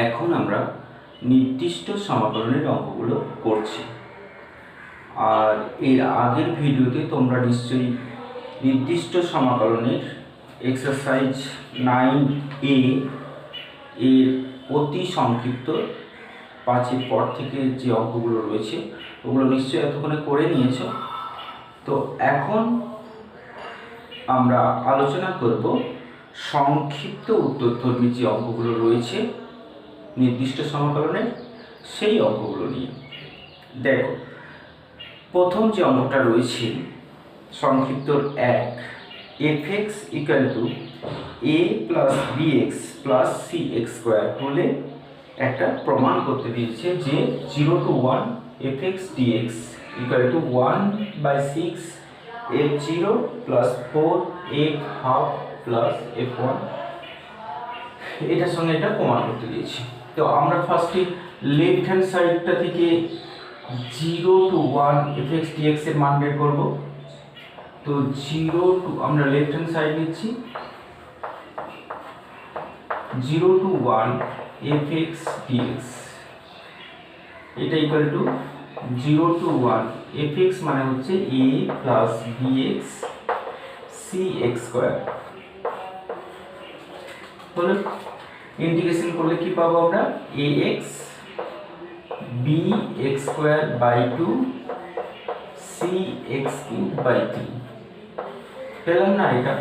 এখন আমরা নির্দিষ্ট সমাকলনের অঙ্কগুলো করছি। আর এর আগের ভিডিওতে তোমরা নিশ্চয়ই নির্দিষ্ট সমাকলনের এক্সারসাইজ 9A এর অতি সংক্ষিপ্ত 5-এর পর থেকে যে অঙ্কগুলো রয়েছে ওগুলো নিশ্চয়ই এতক্ষণে করে নিয়েছো। তো এখন আমরা আলোচনা করব সংক্ষিপ্ত উত্তরধর্মী যে অঙ্কগুলো রয়েছে নির্দিষ্ট সমাকলনের সেই অঙ্কগুলো নিয়ে। দেখো, প্রথম যে অঙ্কটা রয়েছে সংক্ষিপ্ত 1, fx equal to a plus bx plus cx square হলে একটা প্রমাণ করতে দিয়েছে যে 0 to 1 fx dx equal to 1/6 f0 plus 4 f half plus f1, এটার সঙ্গে এটা প্রমাণ করতে দিয়েছি। তো আমরা ফার্স্টে লেফট হ্যান্ড সাইডটা থেকে 0 to 1 fx dx এর মান বের করব। তো 0 to আমরা লেফট হ্যান্ড সাইড নিচ্ছি, 0 to 1 fx dx এটা ইকুয়াল টু 0 to 1 fx মানে হচ্ছে a plus bx cx square হলো। ইন্টিগ্রেশন করলে কি পাবো আমরা? ax bx square by 2 cx cube by 3 পেলাম না? এটা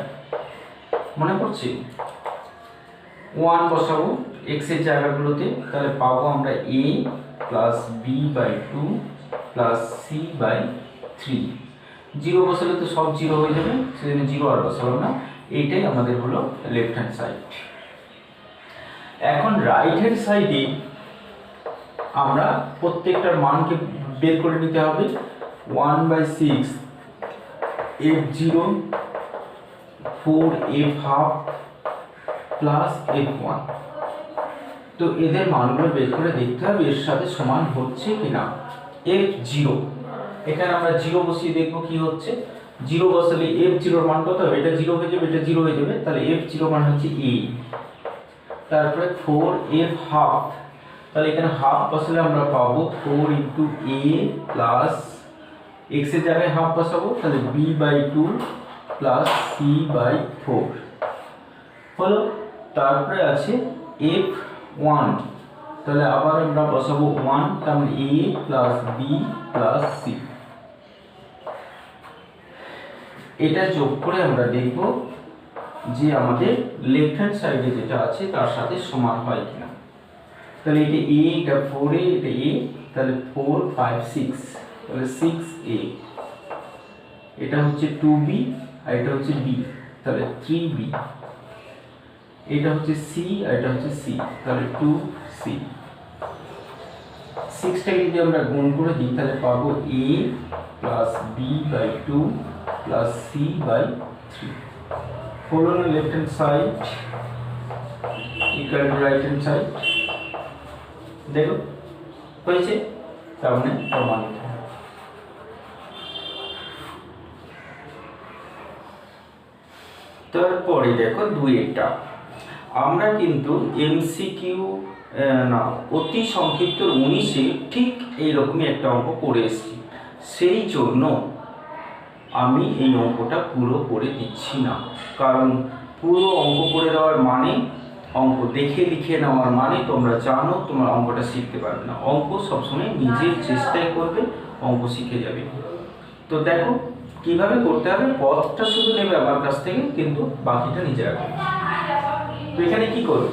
মনে পড়ছে? 1 বসাবো x এর জায়গাগুলোতে, তাহলে পাবো আমরা a plus b by 2 plus c by 3। 0 বসালে তো সব 0 হয়ে যাবে, সেজন্য 0 আর বসাবো না। এইটাই আমাদের হলো লেফট হ্যান্ড সাইড। এখন রাইট হ্যান্ড সাইডে আমরা প্রত্যেকটার মানকে বের করে নিতে হবে। 1/6 f0 4 f half plus f1। তো এদের মানগুলো বের করে দেখতে হবে এর সাথে সমান হচ্ছে কিনা। f0 এখানে আমরা 0 বসিয়ে দেখবো কি হচ্ছে। 0 বসালে f0 এর মান কত হবে? এটা 0 হয়ে যাবে, এটা 0 হয়ে যাবে, তাহলে f0 মান হচ্ছে a। তারপরে 4 f হাফ, তাহলে এখানে হাফ বসালে আমরা পাবো 4 ইন্টু a প্লাস x এর জায়গায় হাফ বসাবো, তাহলে b by 2 plus c by 4 হলো। তারপরে আছে f1, তাহলে আবার আমরা বসাবো 1, তার মানে a plus b plus c। এটা যোগ করে আমরা দেখব যে আমাদের লেফট হ্যান্ড সাইডে যেটা আছে তার সাথে সমান হয় কিনা। তাহলে এটা a, এটা 4a, এটা a, তাহলে 4 5 6, তাহলে 6a। এটা হচ্ছে 2b আর এটা হচ্ছে b, তাহলে 3b। এটা হচ্ছে c আর এটা হচ্ছে c, তাহলে 2c। 6টাকে যদি আমরা গুণ করে দিই তাহলে পাবো a plus b by 2 plus c by 3 হলো না left hand side equal to right hand side. দেখো হয়েছে, তার মানে প্রমাণিত। তারপরে দেখো 2-এরটা আমরা কিন্তু এমসিকিউ না অতি সংক্ষিপ্ত 19-এ ঠিক এইরকমই একটা অঙ্ক করে এসেছি, সেই জন্য আমি এই অঙ্কটা পুরো করে দিচ্ছি না। কারণ পুরো অঙ্ক করে দেওয়ার মানে অঙ্ক দেখে লিখে নেওয়ার মানে তোমরা জানো তোমরা অঙ্কটা শিখতে পারবে না। অঙ্ক সবসময় নিজের চেষ্টায় করবে, অঙ্ক শিখে যাবে। তো দেখো কিভাবে করতে হবে, পথটা শুধু নেবে আমার কাছ থেকে, কিন্তু বাকিটা নিজে রাখবে। তো এখানে কি করবে?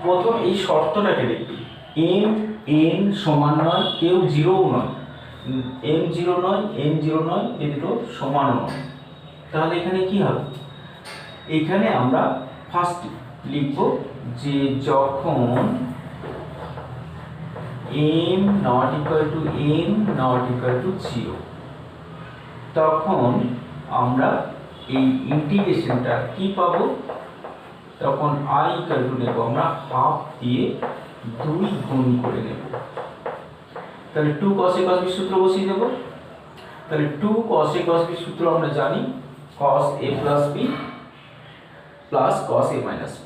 প্রথম এই শর্তটাকে দেখবি, m n সমান নয়, কেউ 0 নয়, m0 নয়, n0 নয়, এই দুটো সমান নয়। তাহলে এখানে কি হবে? এখানে আমরা ফার্স্ট লিখব যে যখন m not equal to n not equal to 0, তখন আমরা এই ইন্টিগ্রেশনটা কি পাবো? তখন i ইকুয়াল টু নেব আমরা হাফ দিয়ে 2 গুণ করে নেব। তাহলে 2 cos a cos b সূত্র বসিয়ে দেব। তাহলে 2 cos a cos b সূত্র আমরা জানি, cos a plus b plus cos a minus b।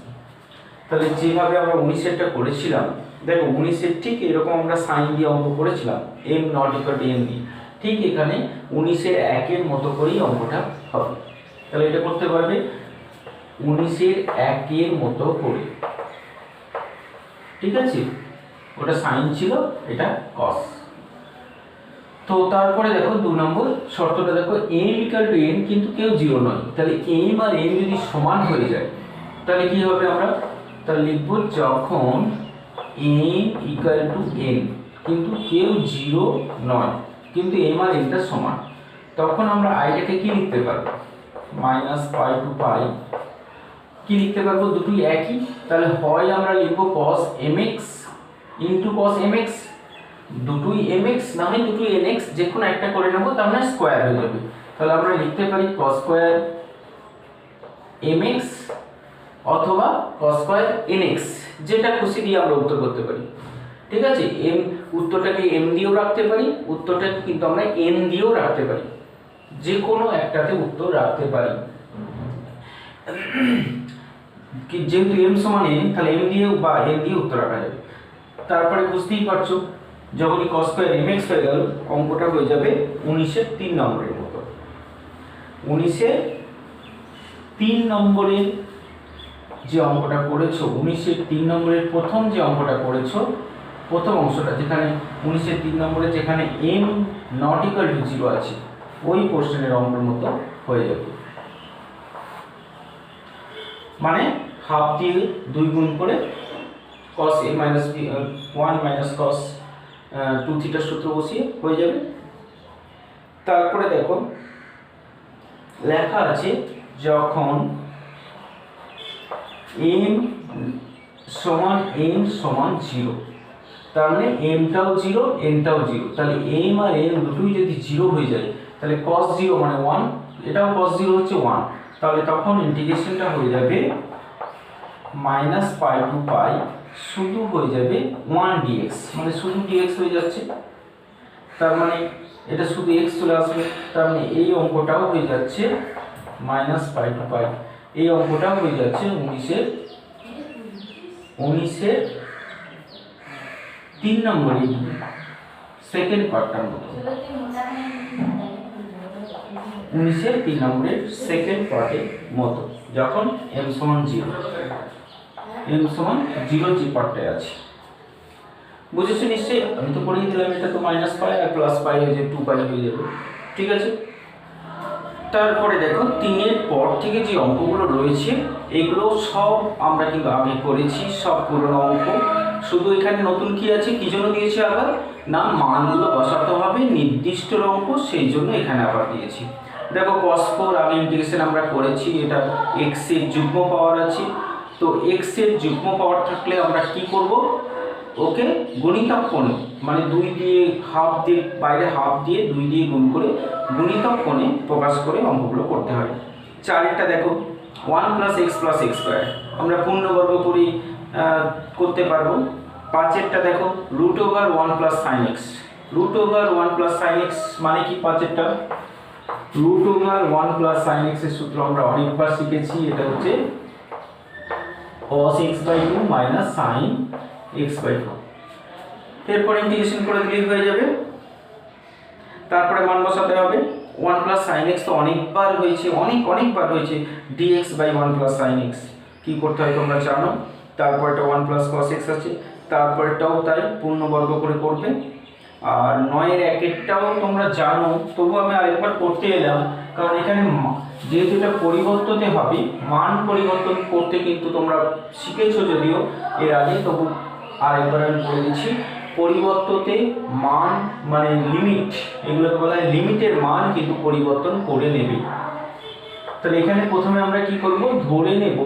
তাহলে যেভাবে আমরা 19-এরটা করেছিলাম, দেখো 19-এর ঠিক এরকম আমরা সাইন দিয়ে অঙ্ক করেছিলাম m not equal to n দিয়ে, ঠিক এখানে 19-এর 1-এর মতো করেই অঙ্কটা হবে। তাহলে এটা করতে পারবে 19-এর 1-এর মতো করে, ঠিক আছে, ওটা সাইন ছিল, এটা কস। তো তারপরে দেখো 2 নম্বর শর্তটা দেখো m ইকুয়াল টু n কিন্তু কেউ 0 নয়, তাহলে m আর n যদি সমান হয়ে যায় তাহলে কি হবে, আমরা তাহলে লিখব যখন m ইকুয়াল টু n কিন্তু কেউ 0 নয় কিন্তু m আর n টা সমান, তখন আমরা আইটাকে কি লিখতে পারবো, মাইনাস পাই টু পাই, কি লিখতে পারবো, দুটোই একই। তাহলে হয় আমরা লিখবো cos mx into cos mx, দুটোই mx না হয় দুটোই nx, যে কোনো একটা করে নেব, তার মানে স্কয়ার হয়ে যাবে। তাহলে আমরা লিখতে পারি cos স্কয়ার mx অথবা cos স্কয়ার nx, যেটা খুশি দিয়ে আমরা উত্তর করতে পারি, ঠিক আছে। m উত্তরটাকে m দিয়েও রাখতে পারি, উত্তরটাকে কিন্তু আমরা n দিয়েও রাখতে পারি, যে কোনো একটাতে উত্তর রাখতে পারি। যেহেতু m সমান n, তাহলে m দিয়েও বা n দিয়ে উত্তর রাখা যাবে। তারপরে বুঝতেই পারছো যখনই cos স্কয়ার mx হয়ে গেল, অঙ্কটা হয়ে যাবে 19-এর 3 নম্বরের মতো। 19-এর 3 নম্বরের যে অঙ্কটা করেছো, 19-এর 3 নম্বরের প্রথম যে অঙ্কটা করেছো, প্রথম অংশটা যেখানে 19-এর 3 নম্বরে যেখানে m নট ইকুয়াল টু 0 আছে, ওই কোশ্চেনের অঙ্কের মতো হয়ে যাবে। মানে হাফ দিয়ে 2 গুণ করে cos a minus b 1 minus cos 2 থিটার সূত্র বসিয়ে হয়ে যাবে। তারপরে দেখো লেখা আছে যখন m সমান n সমান 0, তার মানে m টাও 0 n টাও 0, তাহলে m আর n দুটোই যদি 0 হয়ে যায় তাহলে cos 0 মানে 1, এটাও cos 0 হচ্ছে 1, তাহলে তখন ইন্টিগ্রেশনটা হয়ে যাবে মাইনাস পাই টু পাই, শুধু হয়ে যাবে 1 dx, মানে শুধু dx হয়ে যাচ্ছে, তার মানে এটা শুধু x চলে আসবে, তার মানে এই অঙ্কটাও হয়ে যাচ্ছে মাইনাস পাই টু পাই, এই অঙ্কটাও হয়ে যাচ্ছে 19-এর 3 নম্বরের সেকেন্ড পার্টটার মতো। 19-এর 3 নম্বরের সেকেন্ড পার্টের মতো, যখন m সমান 0, m সমান 0 যে পার্টটায় আছে। বুঝেছো নিশ্চয়ই? আমি তো পড়িয়ে দিলাম, এটা তো মাইনাস পাই আর প্লাস পাই হয়ে যাবে, 2 পাই হয়ে যাবে, ঠিক আছে। তারপরে দেখো 3-এর পর থেকে যে অঙ্কগুলো রয়েছে এগুলো সব আমরা কিন্তু আগে করেছি, সব পুরনো অঙ্ক, শুধু এখানে নতুন কি আছে, কি জন্য দিয়েছি আবার না, মানগুলো বসাতে হবে নির্দিষ্ট অঙ্ক, সেই জন্য এখানে আবার দিয়েছি। দেখো cos 4 আগে ইন্টিগ্রেশন আমরা করেছি, এটা x এর যুগ্ম পাওয়ার আছে, তো x এর যুগ্ম পাওয়ার থাকলে আমরা কি করব, ওকে গুণিতক কোণে, মানে 2 দিয়ে হাফ দিয়ে, বাইরে হাফ দিয়ে 2 দিয়ে গুণ করে গুণিতক কোণে প্রকাশ করে অঙ্কগুলো করতে হয়। 4-এরটা দেখো 1 + x + x স্কয়ার, আমরা পূর্ণবর্গ করে করতে পারবো। 5-এরটা দেখো √1 + sin x, √1 + sin x মানে কি, 5-এরটা √1 + sin x এর সূত্র আমরা অনেকবার শিখেছি, এটা হচ্ছে cos x/2 - sin x/2, এরপর ইন্টিগ্রেশন করে দিলেই হয়ে যাবে। তারপরে মান বসাতে হবে, 1 + sin x তো অনেকবার হয়েছে, অনেকবার হয়েছে, dx/1 + sin x কি করতে হয় তোমরা জানো। তারপর এটা 1 + cos x আছে, তারপরটাও তাই পূর্ণবর্গ করে করবে। আর 9-এর 1-এরটাও তোমরা জানো, তবু আমি আরেকবার করতে এলাম, কারণ এখানে যেহেতু এটা পরিবর্ততে হবে, মান পরিবর্তন করতে কিন্তু তোমরা শিখেছো যদিও এর আগে, তবু আরেকবার আমি বলে দিচ্ছি, পরিবর্ততে মান মানে লিমিট, এগুলোকে বলা হয় লিমিটের মান কিন্তু পরিবর্তন করে নেবে। তাহলে এখানে প্রথমে আমরা কি করব, ধরে নেব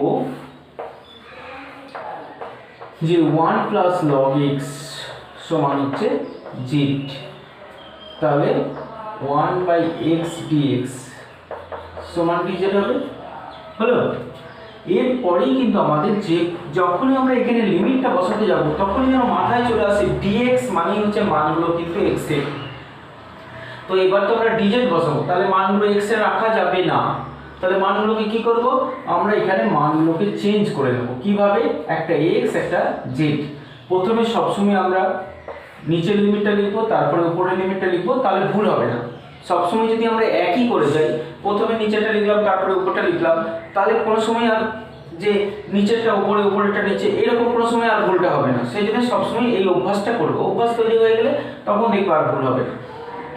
যে 1 + log x সমান হচ্ছে z, তাহলে 1/x dx সমান কি z হবে, হলো। এরপরেই কিন্তু আমাদের যে যখনই আমরা এখানে লিমিটটা বসাতে যাব তখনই যেন মাথায় চলে আসে dx মানে হচ্ছে মানগুলো কিন্তু x এর, তো এবার তো আমরা dz বসাবো, তাহলে মানগুলো x এর রাখা যাবে না, তাহলে মানগুলোকে কি করব, আমরা এখানে মানগুলোকে চেঞ্জ করে নেব। কিভাবে? একটা এক্স একটা জেড। প্রথমে সবসময় আমরা নিচের লিমিটটা লিখবো, তারপরে উপরের লিমিটটা লিখবো, তাহলে ভুল হবে না। সবসময় যদি আমরা একই করে যাই, প্রথমে নিচেরটা লিখলাম তারপরে উপরটা লিখলাম, তাহলে কোনো সময় আর যে নিচেরটা উপরে উপরেরটা নিচে এরকম কোনো সময় আর ভুলটা হবে না। সেই জন্য সবসময় এই অভ্যাসটা করবো, অভ্যাস তৈরি হয়ে গেলে তখন দেখবো আর ভুল হবে না।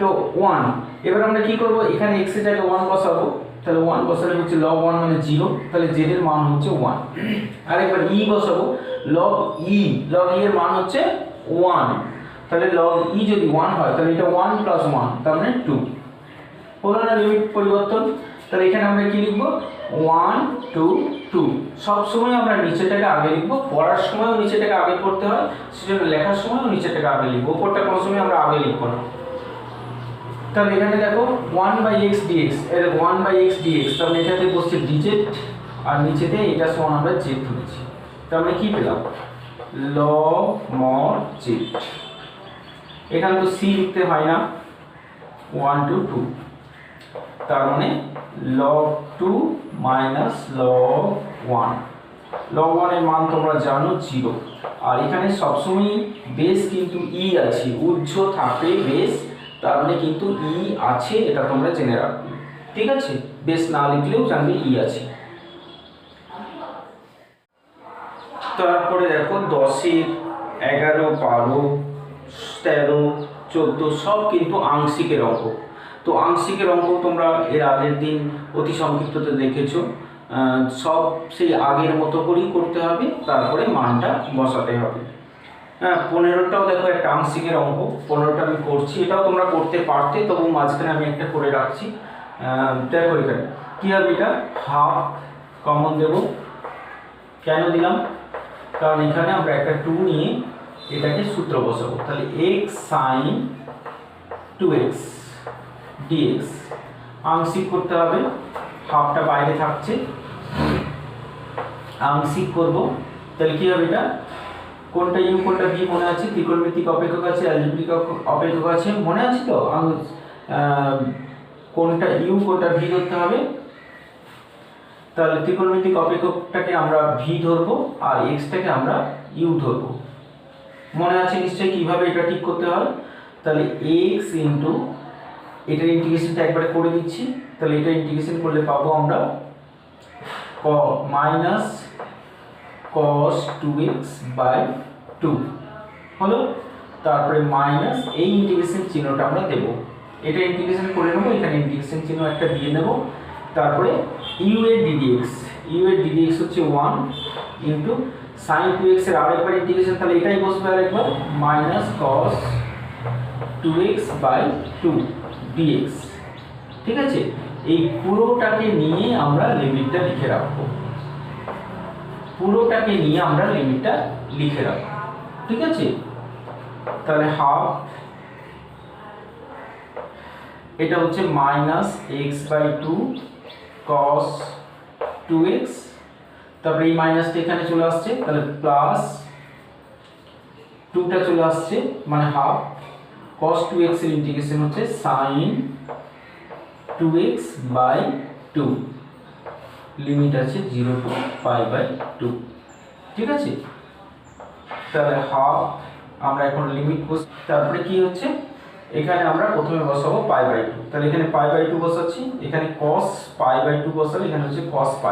তো 1, এবার আমরা কি করব, এখানে x এর জায়গায় 1 বসাবো। তাহলে 1 বসালে হচ্ছে log 1 মানে 0, তাহলে z এর মান হচ্ছে 1। আর একবার e বসাবো, log e এর মান হচ্ছে 1। তাহলে log e যদি 1 হয় তাহলে এটা 1 + 1 তার মানে 2। হলো না লিমিট পরিবর্তন? তাহলে এখানে আমরা কি লিখব, 1 2 2। সব সময় আমরা নিচেটাকে আগে লিখব, পড়ার সময়ও নিচেটাকে আগে পড়তে হয়, সেজন্য লেখার সময়ও নিচেটাকে আগে লিখব, উপরটা কোনো সময় আমরা আগে লিখব না। তাহলে এখানে দেখো 1/x dx, এর 1/x dx, তাহলে এটাতে বসছে dz আর নিচেতে এটা সমান আমরা z ধরেছি। তার মানে কি পেলাম, log mod z। এখানে তো c লিখতে হয় না, 1 to 2, তার মানে log 2 - log 1। log 1 এর মান তোমরা জানো 0। আর এখানে সবসময় বেস কিন্তু e আছে, উজ্জ থাকে বেস, তার মানে কিন্তু ই আছে, এটা তোমরা জেনে রাখবে। ঠিক আছে, বেশ না লিখলেও জানবে ই আছে। তারপরে দেখো 10-এর 11, 12, 13, 14 সব কিন্তু আংশিকের অঙ্ক। তো আংশিকের অঙ্ক তোমরা এর আগের দিন অতি সংক্ষিপ্ততে দেখেছো। সব সেই আগের মতো করেই করতে হবে, তারপরে মানটা বসাতে হবে। হ্যাঁ, 15টাও দেখো একটা আংশিকের অঙ্ক, 15টা আমি করছি, এটাও তোমরা করতে পারতে, তবু মাঝখানে আমি একটা করে রাখছি। দেখো এখানে কী হবে, এটা হাফ কমন দেব। কেন দিলাম, কারণ এখানে আমরা একটা 2 নিয়ে এটাকে সূত্র বসাবো। তাহলে x sin 2x dx আংশিক করতে হবে, হাফটা বাইরে থাকছে, আংশিক করব। তাহলে কী হবে, এটা কোনটা ইউ কোনটা ভি মনে আছে? ত্রিকোণমিতিক অপেক্ষক আছে, অ্যালজেব্রিক অপেক্ষক আছে, মনে আছে তো? কোনটা ইউ কোনটা ভি ধরতে হবে। তাহলে ত্রিকোণমিতিক অপেক্ষকটাকে আমরা ভি ধরবো আর এক্সটাকে আমরা ইউ ধরবো। মনে আছে নিশ্চয়ই কিভাবে এটা ঠিক করতে হয়। তাহলে এক্স ইন্টু, এটার ইন্টিগ্রেশনটা একবারে করে দিচ্ছি। তাহলে এটা ইন্টিগ্রেশন করলে পাবো আমরা মাইনাস cos 2x/2 হলো। তারপরে মাইনাস এই ইন্টিগ্রেশন চিহ্নটা আমরা দেব, এটা ইন্টিগ্রেশন করে নেব, এখানে ইন্টিগ্রেশন চিহ্ন একটা দিয়ে নেব। তারপরে u এর ddx হচ্ছে 1 ইন্টু sin 2x এর আরেকবার ইন্টিগ্রেশন, তাহলে এটাই বসবে আরেকবার, মাইনাস cos 2x/2 dx। ঠিক আছে, এই পুরোটাকে নিয়ে আমরা লিমিটটা লিখে রাখবো, পুরোটাকে নিয়ে আমরা লিমিটটা লিখে রাখবো। ঠিক আছে, তাহলে হাফ, এটা হচ্ছে মাইনাস x/2 cos 2x, তারপরে এই মাইনাসটা এখানে চলে আসছে, তাহলে প্লাস 2টা চলে আসছে মানে হাফ, cos 2x এর ইন্টিগ্রেশন হচ্ছে sin 2x/2, লিমিট আছে 0 to π/2। ঠিক আছে, তাহলে হাফ আমরা এখন লিমিট বসি। তারপরে কি হচ্ছে, এখানে আমরা প্রথমে বসাবো π/2, তাহলে এখানে π/2 বসাচ্ছি, এখানে cos π/2 বসালে এখানে হচ্ছে cos π।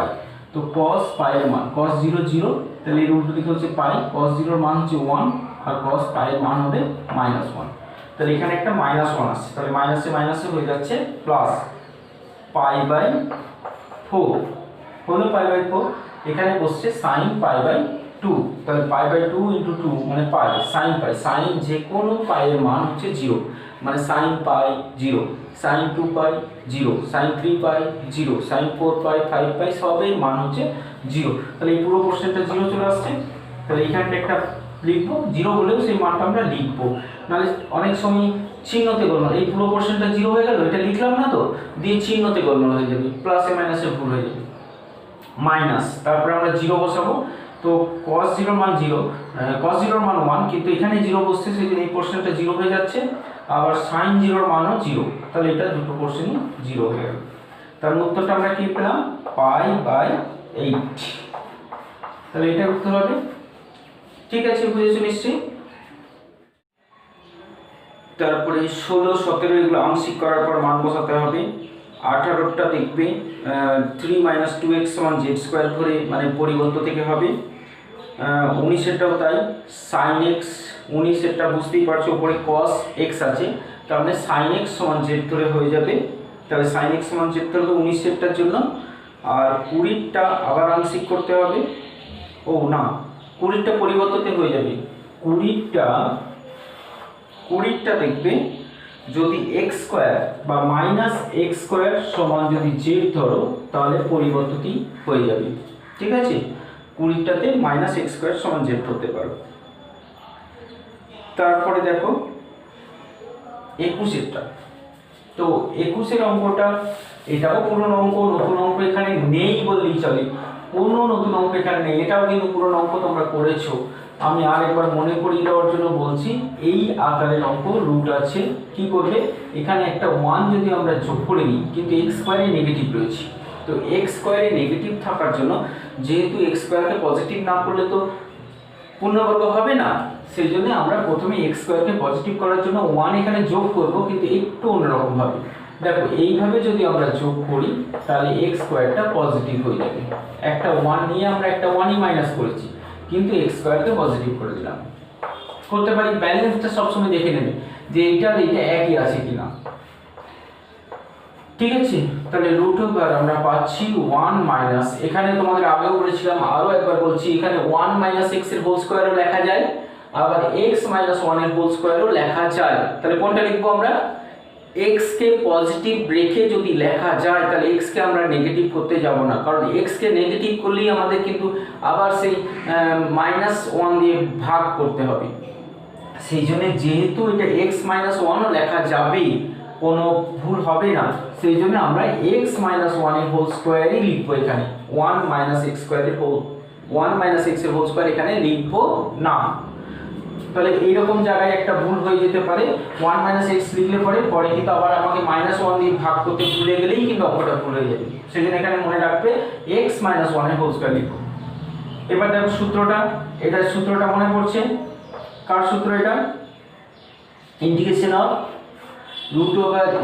তো cos π এর মান cos 0 0, তাহলে এর উল্টো দিকে হচ্ছে π, cos 0 এর মান হচ্ছে 1 আর cos π এর মান হবে -1। তাহলে এখানে একটা -1 আসছে, তাহলে মাইনাসে মাইনাসে হয়ে যাচ্ছে প্লাস π/4 হলো π/4। এখানে বসছে sin π/2, তাহলে π/2 × 2 মানে π, sin π, sin যে কোনো π এর মান হচ্ছে 0, মানে sin π 0, sin 2π 0, sin 3π 0, sin 4π 5π সবের মান হচ্ছে 0। তাহলে এই পুরো কোশ্চেনটা 0 চলে আসছে। তাহলে এখানটা একটা লিখবো, 0 হলেও সেই মানটা আমরা লিখবো, নাহলে অনেক সময় চিহ্নতে গোলমাল, এই পুরো কোশ্চেনটা 0 হয়ে গেল, এটা লিখলাম না তো, দিয়ে চিহ্নতে গোলমাল হয়ে যাবে, প্লাসে মাইনাসে ভুল হয়ে যাবে, মাইনাস, তারপরে আমরা 0 বসাবো। তো cos 0 মান 0, cos 0 মান 1, কিন্তু এখানে 0 বসছে, সেই জন্য এই কোশ্চেনটা 0 হয়ে যাচ্ছে। আবার sin 0 এর মানও 0, তাহলে এটা দুটো কোশ্চেনই 0 হয়ে গেল। তার উত্তরটা আমরা কি পেলাম, π/8। তাহলে এটা উত্তর হবে। ঠিক আছে, বুঝেছো নিশ্চয়ই। তারপরে 16, 17 এগুলো আংশিক করার পর মান বসাতে হবে। 18টা দেখবে 3 - 2x = z² ধরে মানে পরিবর্ত থেকে হবে। 19এরটাও তাই, sin x, 19এরটা বুঝতেই পারছো উপরে cos x আছে, তার মানে sin x = z ধরে হয়ে যাবে। তাহলে sin x = z ধরে 19এরটার জন্য। আর 20টা আবার আংশিক করতে হবে। ও না, 20টা পরিবর্ততে হয়ে যাবে। 20টা দেখবে যদি x² বা -x² সমান যদি z ধরো তাহলে পরিবর্তনটি হয়ে যাবে। ঠিক আছে, 20টাতে -x² সমান z ধরতে পারো। তারপরে দেখো 21এরটা। তো 21এর অঙ্কটা, এটাও পুরনো অঙ্ক, নতুন অঙ্ক এখানে নেই বললেই চলে। কোনো নতুন অঙ্ক এখানে নেই, এটাও কিন্তু পুরনো অঙ্ক তোমরা করেছো। আমি আর একবার মনে করিয়ে দেওয়ার জন্য বলছি, এই আকারের অঙ্ক রুট আছে। কি করবে, এখানে একটা 1 যদি আমরা যোগ করে নিই, কিন্তু x² নেগেটিভ রয়েছে। তো x² নেগেটিভ থাকার জন্য, যেহেতু x²কে পজিটিভ না করলে তো পূর্ণবর্গ হবে না, সেই জন্য আমরা প্রথমে x² পজিটিভ করার জন্য 1 এখানে যোগ করব, কিন্তু একটু অন্যরকম ভাবে। দেখো এইভাবে যদি আমরা যোগ করি তাহলে x² পজিটিভ হয়ে যাবে। একটা 1 নিয়ে আমরা একটা 1ই মাইনাস করেছি, কিন্তু x²কে পজিটিভ করে দিলাম। করতে পারি, ব্যালেন্সটা সবসময় দেখে নেবে যে এইটা একই আছে কিনা। ঠিক আছে, তাহলে √ আমরা পাচ্ছি 1 - এখানে তোমাদের আগেও বলেছিলাম, আরো একবার বলছি, এখানে 1 - x এর হোল স্কয়ারও লেখা যায়, আবার x - 1 এর হোল স্কয়ারও লেখা যায়। তাহলে কোনটা লিখবো আমরা, x কে পজিটিভ রেখে যদি লেখা যায় তাহলে x কে আমরা নেগেটিভ করতে যাব না, কারণ x কে নেগেটিভ করলেই আমাদের কিন্তু আবার সেই -1 দিয়ে ভাগ করতে হবে। সেই জন্য যেহেতু এটা x - 1ও লেখা যাবে, কোনো ভুল হবে না, সেই জন্য আমরা x - 1 এর হোল স্কয়ারই লিখবো এখানে। 1 - x² এর হোল 1 - x এর হোল স্কয়ার এখানে লিখবো না। তাহলে এইরকম জায়গায় একটা ভুল হয়ে যেতে পারে, 1 - x লিখলে পরে কিন্তু আবার আমাকে -1 দিয়ে ভাগ করতে ভুলে গেলেই কিন্তু অঙ্কটা ভুল হয়ে যাবে। সেই জন্য এখানে মনে রাখবে x - 1 এর হোল স্কয়ার লিখবো। এবার দেখো সূত্রটা, এটার সূত্রটা মনে পড়ছে, কার সূত্র এটা, ইন্টিগ্রেশন অফ √a²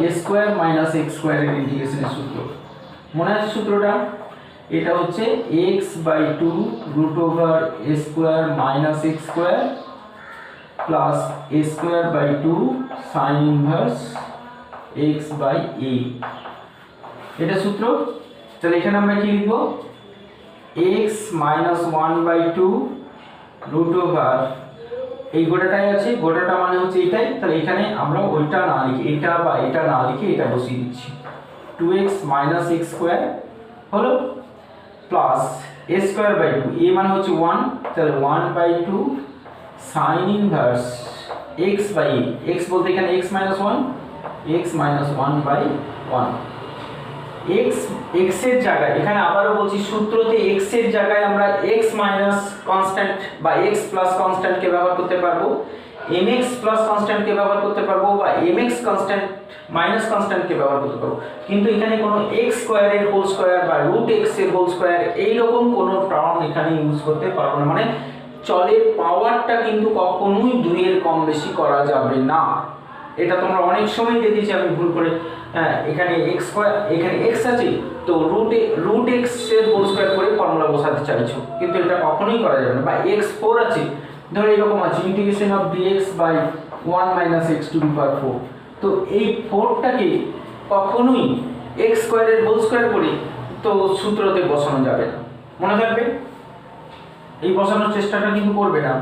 - x² এর ইন্টিগ্রেশনের সূত্র। মনে আছে সূত্রটা, এটা হচ্ছে x/2 √a² - x² plus a²/2 sin inverse x/a, এটা সূত্র। তাহলে এখানে আমরা কি লিখব, x - 1/2 √ এই গোটাটাই আছে, গোটাটা মানে হচ্ছে এটাই। তাহলে এখানে আমরা ওইটা না লিখে, এটা বা এটা না লিখে এটা বসিয়ে দিচ্ছি। 2x - x² হলো, প্লাস a²/2, a মানে হচ্ছে 1, তাহলে 1/2 sin ইনভার্স x/a, x বলতে এখানে x - 1, x - 1/1। x এর জায়গায়, এখানে আবারও বলছি সূত্রতে x এর জায়গায় আমরা x মাইনাস কনস্ট্যান্ট বা x প্লাস কনস্ট্যান্ট কে ব্যবহার করতে পারবো, mx প্লাস কনস্ট্যান্ট কে ব্যবহার করতে পারবো, বা mx কনস্ট্যান্ট মাইনাস কনস্ট্যান্ট কে ব্যবহার করতে পারবো। কিন্তু এখানে কোনো x² এর হোল স্কয়ার বা √x এর হোল স্কয়ার এই রকম কোনো টার্ম এখানে ইউজ করতে পারবো না। মানে চলের পাওয়ারটা কিন্তু কখনোই 2 এর কম বেশি করা যাবে না। এটা তোমরা অনেক সময় দেখেছি আমি ভুল করে, এখানে x² এখানে x আছে তো √x এর হোল স্কয়ার করে ফর্মুলা বসাতে চাইছো, কিন্তু এটা কখনোই করা যাবে না। বা x4 আছে, ধরো এরকম আছে ইন্টিগ্রেশন অফ dx/1 - x⁴, তো এই 4টাকে কখনোই x² এর হোল স্কয়ার করে তো সূত্রতে বসানো যাবে না, মনে থাকবে। এই বসানোর চেষ্টাটা কিন্তু করবে না।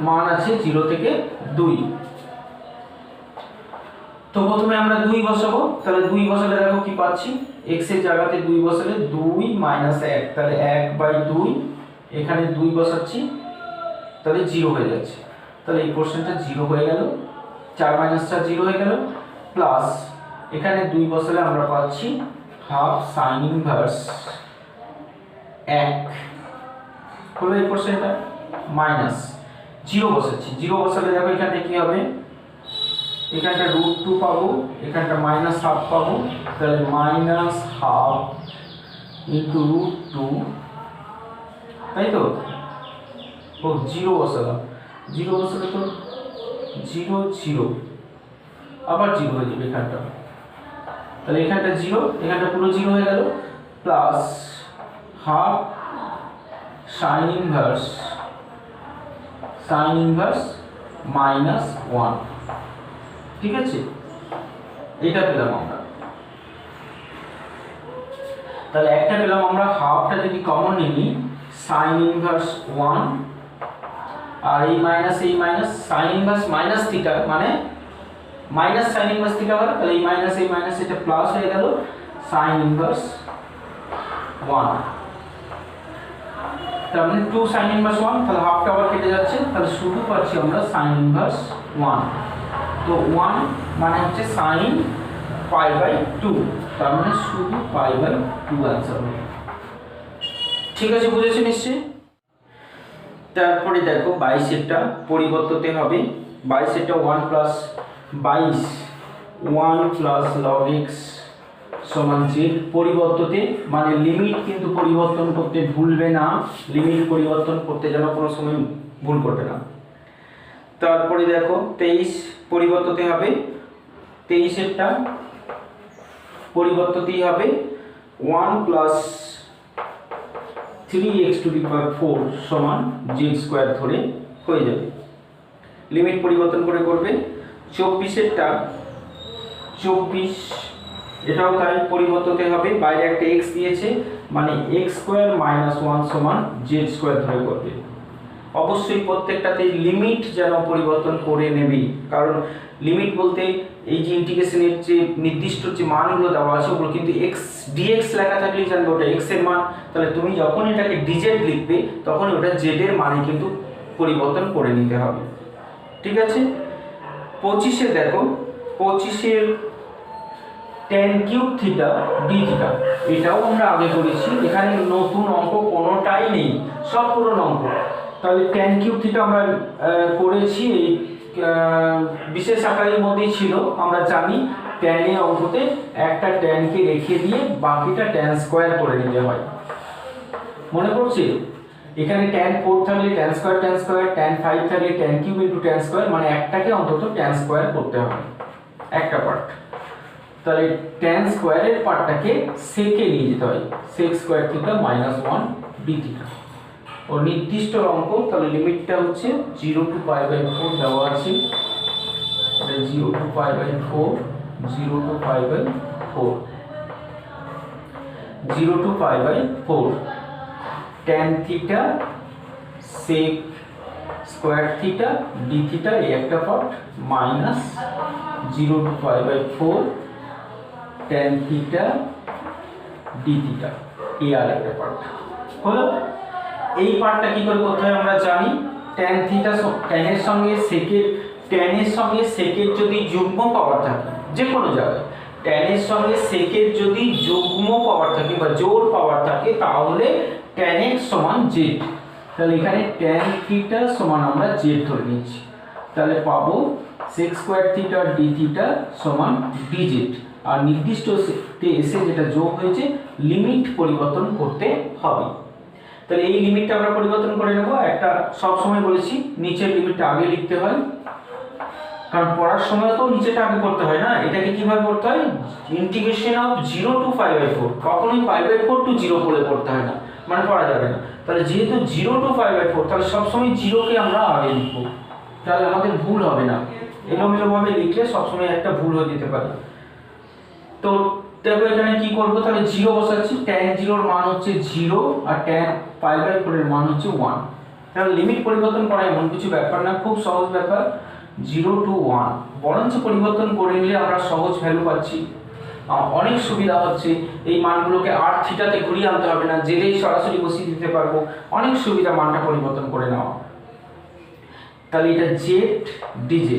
মান আছে 0 থেকে 2। তো প্রথমে আমরা 2 বসাবো, তাহলে 2 বসালে দেখো কি পাচ্ছি, x এর জায়গাতে 2 বসালে 2 - 1, তাহলে 1/2, এখানে 2 বসাচ্ছি, তাহলে 0 হয়ে যাচ্ছে। তাহলে এই কোশ্চেনটা 0 হয়ে গেল, 4 - 4 0 হয়ে গেল, প্লাস এখানে 2 বসালে আমরা পাচ্ছি হাফ sin ইনভার্স 1 হলো এই কোশ্চেনটা, মাইনাস 0 বসাচ্ছি, 0 বসালে দেখো এখানে কি হবে, এখানটা √2 পাবো, এখানটা -½ পাবো, তাহলে -½ ইন্টু √2, তাই তো? ও 0 বসালাম, 0 বসালে তো 0 0 আবার 0 হয়ে যাবে এখানটা, তাহলে এখানটা 0, এখানটা পুরো 0 হয়ে গেল, প্লাস ½ sin inverse -1, ঠিক আছে? এটা পেলাম আমরা। তাহলে একটা পেলাম আমরা, হাফটা যদি কমন নিই sin inverse 1, আর এই minus sin inverse minus theta মানে মাইনাস sin inverse থিটা হয়, তাহলে এই মাইনাস এটা প্লাস হয়ে গেল sin inverse 1, তার মানে 2 sin inverse 1, তাহলে হাফটা আবার কেটে যাচ্ছে, তাহলে শুধু পাচ্ছি আমরা sin inverse 1। তো 1 মানে হচ্ছে sin π/2, তার মানে শুধু π/2 आंसर হবে। ঠিক আছে, বুঝেছো নিশ্চয়ই? তারপরে দেখো 22 এরটা পরিবর্ততে হবে। 22 এরটা 1 প্লাস log x সমান z, পরিবর্ততে মানে লিমিট কিন্তু পরিবর্তন করতে ভুলবে না, লিমিট পরিবর্তন করতে যেন কোনো সময় ভুল করবে না। তারপরে দেখো 23 পরিবর্ততে হবে, 23 এরটা পরিবর্ততেই হবে 1 প্লাস 3x⁴ সমান z² ধরে হয়ে যাবে, লিমিট পরিবর্তন করে করবে। 24 এরটা 24 এটাও তাই পরিবর্ততে হবে, বাইরে একটা x দিয়েছে মানে x² - 1 সমান z² ধরে করবে। অবশ্যই প্রত্যেকটাতে লিমিট যেন পরিবর্তন করে নেবে, কারণ লিমিট বলতে এই যে ইন্টিগ্রেশনের যে নির্দিষ্ট যে মানগুলো দেওয়া আছে ওগুলো কিন্তু x dx লেখা থাকলেই জানবে ওটা x এর মান, তাহলে তুমি যখন এটাকে dz লিখবে তখন ওটা z এর মানে কিন্তু পরিবর্তন করে নিতে হবে, ঠিক আছে? 25 এ দেখো, 25 এর tan³ থিটা d থিটা, এটাও আমরা আগে করেছি, এখানে নতুন অঙ্ক কোনোটাই নেই, সব পুরনো অঙ্ক। তাহলে tan³ থিটা আমরা করেছি, এই বিশেষ আকারের মধ্যেই ছিল, আমরা জানি tan এর অঙ্কতে একটা tan কে রেখে দিয়ে বাকিটা tan² করে নিতে হয়, মনে পড়ছে? এখানে tan4 থাকলে tan² tan5 থাকলে tan³ * tan² মানে একটাকে অন্তত tan² করতে হবে, একটা পার্ট। তাহলে tan² এর পার্টটাকে সেকে নিয়ে যেতে হয়, sec² থিটা -1 d থিটা, ও নির্দিষ্ট অঙ্ক। তাহলে লিমিটটা হচ্ছে 0 to π/4 দেওয়া আছে, 0 to π/4, 0 to π/4, 0 to π/4 tan theta sec² theta d theta এই একটা part minus 0 to π/4 tan theta d theta এই আর একটা পার্ট হলো। এই পার্টটা কি করে করতে হয় আমরা জানি, tan থিটা tan এর সঙ্গে সেকের যদি যুগ্ম পাওয়ার থাকে যে কোনো জায়গায়, tan এর সঙ্গে সেকের যদি যুগ্ম পাওয়ার থাকে বা জোড় পাওয়ার থাকে তাহলে tan x সমান z, তাহলে এখানে tan থিটা সমান আমরা z ধরে নিচ্ছি, তাহলে পাবো sec² থিটা d থিটা সমান dz, আর নির্দিষ্ট এসে যেটা যোগ হয়েছে লিমিট পরিবর্তন করতে হবে। তাহলে এই লিমিটটা আমরা পরিবর্তন করে নেব, একটা সব সময় বলেছি নিচের লিমিটটা আগে লিখতে হয়, কারণ পড়ার সময় তো নিচেটা আগে করতে হয় না। এটাকে কিভাবে করতে হয়, ইন্টিগ্রেশন অফ 0 to π/4, কখনোই π/4 to 0 করে করতে হয় না, মানে পড়া যাবে না। তাহলে যেহেতু 0 to π/4 তাহলে সবসময় 0 কে আমরা আগে লিখবো, তাহলে আমাদের ভুল হবে না, এলোমেলোভাবে লিখলে সবসময় একটা ভুল হয়ে যেতে পারে। তো দেখো এখানে কি করব, তাহলে 0 বসাচ্ছি, tan 0 এর মান হচ্ছে 0 আর tan π/4 এর মান হচ্ছে 1। তাহলে লিমিট পরিবর্তন করা এমন কিছু ব্যাপার না, খুব সহজ ব্যাপার, 0 to 1 বরঞ্চ পরিবর্তন করে নিলে আমরা সহজ ভ্যালু পাচ্ছি, অনেক সুবিধা হচ্ছে। এই মানগুলোকে আর থিটাতে ঘুরিয়ে আনতে হবে না, জেডেই সরাসরি বসিয়ে দিতে পারবো, অনেক সুবিধা মানটা পরিবর্তন করে নেওয়া। তাহলে এটা z dz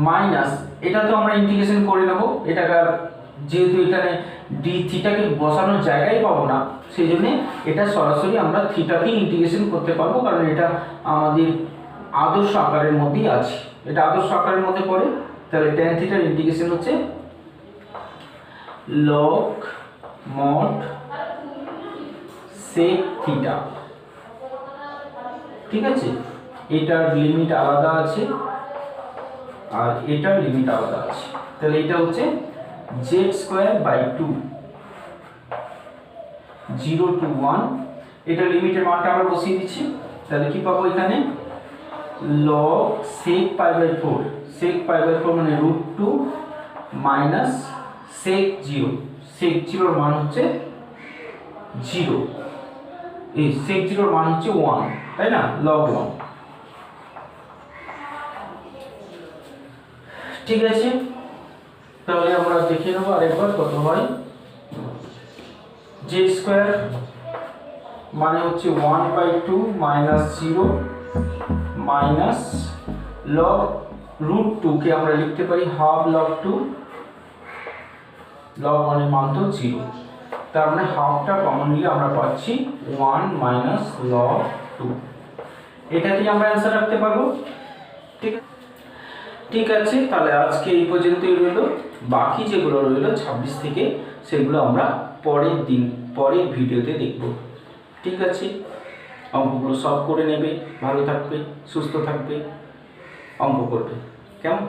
মাইনাস, এটা তো আমরা ইন্টিগ্রেশন করে নেব, এটাকে যেহেতু এখানে d থিটাকে বসানোর জায়গায় পাবো না সেই জন্য এটা সরাসরি আমরা থিটাতেই ইন্টিগ্রেশন করতে পারবো, কারণ এটা আমাদের আদর্শ আকারের মধ্যেই আছে, এটা আদর্শ আকারের মধ্যে পড়ে। তাহলে tan থিটার ইন্টিগ্রেশন হচ্ছে log mod sec থিটা, ঠিক আছে। এটার লিমিট আলাদা আছে আর এটার লিমিট আলাদা আছে। তাহলে এটা হচ্ছে z²/2 0 to 1, এটা লিমিটের মানটা আমরা বসিয়ে দিচ্ছি। তাহলে কি পাবো এখানে log sec π/4, sec π/4 মানে √2 মাইনাস sec 0, sec 0 এর মান হচ্ছে 0, এই sec 0 এর মান হচ্ছে 1, তাই না, log 1। ঠিক আছে, তাহলে আমরা দেখে নেব আরেকবার কত হয়। z² মানে হচ্ছে 1/2 মাইনাস 0 মাইনাস log √2 কে আমরা লিখতে পারি হাফ log 2, log 1 এর মান তো 0, তার মানে হাফটা কমন নিলে আমরা পাচ্ছি 1 মাইনাস log 2। এটাতেই আমরা অ্যান্সার রাখতে পারবো। ঠিক আছে, তাহলে আজকে এই পর্যন্তই রইল। বাকি যেগুলো রইল 26 থেকে সেগুলো আমরা পরের ভিডিওতে দেখব। ঠিক আছে, অঙ্কগুলো সলভ করে নেবে, ভালো থাকবে, সুস্থ থাকবে, অঙ্ক করবে, কেমন?